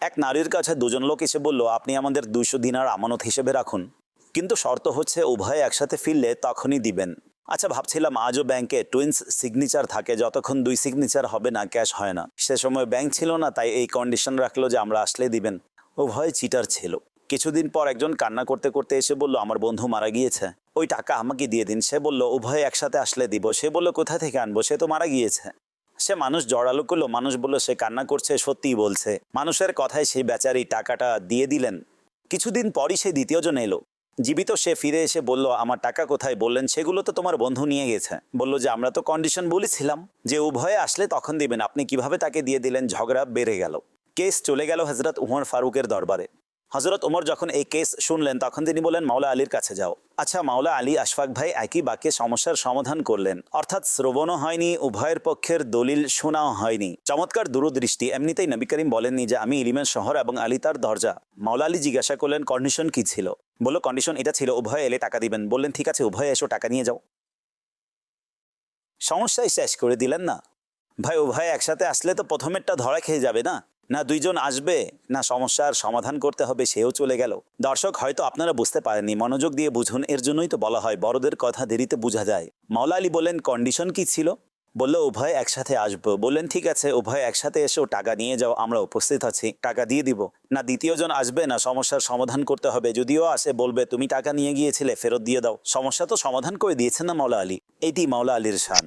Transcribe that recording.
এক নারীর কাছে দুজন লোক এসে বলল, আপনি আমাদের 200 দিনার আমানত হিসেবে রাখুন, কিন্তু শর্ত হচ্ছে উভয়ে একসাথে ফিরলে তখনই দিবেন। আচ্ছা, ভাবছিলাম আজও ব্যাংকে টুইন্স সিগনেচার থাকে, যতক্ষণ 2 সিগনেচার হবে না ক্যাশ হয় না। সে সময় ব্যাংক ছিল না, তাই এই কন্ডিশন রাখলো যে আমরা আসলে দিবেন। উভয় চিটার ছিল। কিছুদিন পর একজন কান্না করতে করতে এসে বলল, আমার বন্ধু মারা গিয়েছে, ওই টাকা আমাকে দিয়ে দিন। সে বলল, উভয়ে একসাথে আসলে দিব। সে বলল, কোথা থেকে আনবো, সে তো মারা গিয়েছে। সে মানুষ জড়ালো করলো। মানুষ বলল সে কান্না করছে, সত্যিই বলছে। মানুষের কথায় সেই বেচারি টাকাটা দিয়ে দিলেন। কিছুদিন পরই সেই দ্বিতীয়জন এলো, জীবিত। সে ফিরে এসে বলল, আমার টাকা কোথায়? বললেন, সেগুলো তো তোমার বন্ধু নিয়ে গেছে। বলল যে আমরা তো কন্ডিশন বলেছিলাম যে উভয়ে আসলে তখন দিবেন, আপনি কিভাবে তাকে দিয়ে দিলেন? ঝগড়া বেড়ে গেল। কেস চলে গেল হজরত উমর ফারুকের দরবারে। হজরত উমর যখন এই কেস শুনলেন তখন তিনি বলেন, মাওলা আলীর কাছে যাও। আচ্ছা, মাওলা আলী আশফাক ভাই একই বাক্যে সমস্যার সমাধান করলেন, অর্থাৎ শ্রবণও হয়নি, উভয়ের পক্ষের দলিল শোনাও হয়নি। চমৎকার দূরদৃষ্টি। এমনিতেই নবী করিম বলেননি যে আমি ইলিমের শহর এবং আলী তার দরজা। মাওলা আলী জিজ্ঞাসা করলেন, কন্ডিশন কি ছিল? বলল, কন্ডিশন এটা ছিল, উভয়ে এলে টাকা দিবেন। বললেন, ঠিক আছে, উভয়ে এসো, টাকা নিয়ে যাও। সমস্যাই শেষ করে দিলেন না ভাই। উভয়ে একসাথে আসলে তো প্রথমেরটা ধরা খেয়ে যাবে না। না দুইজন আসবে, না সমস্যার সমাধান করতে হবে, সেও চলে গেল। দর্শক, হয়তো আপনারা বুঝতে পারেননি, মনোযোগ দিয়ে বুঝুন। এর জন্যই তো বলা হয় বড়দের কথা দেরিতে বোঝা যায়। মাওলা আলী বললেন, কন্ডিশন কি ছিল? বলল, উভয় একসাথে আসবো। বললেন, ঠিক আছে, উভয় একসাথে এসেও টাকা নিয়ে যাও, আমরা উপস্থিত আছি, টাকা দিয়ে দিব। না দ্বিতীয়জন আসবে, না সমস্যার সমাধান করতে হবে। যদিও আসে, বলবে তুমি টাকা নিয়ে গিয়েছিলে, ফেরত দিয়ে দাও। সমস্যা তো সমাধান করে দিয়েছেন না মাওলা আলী। এটি মাওলা আলীর শান।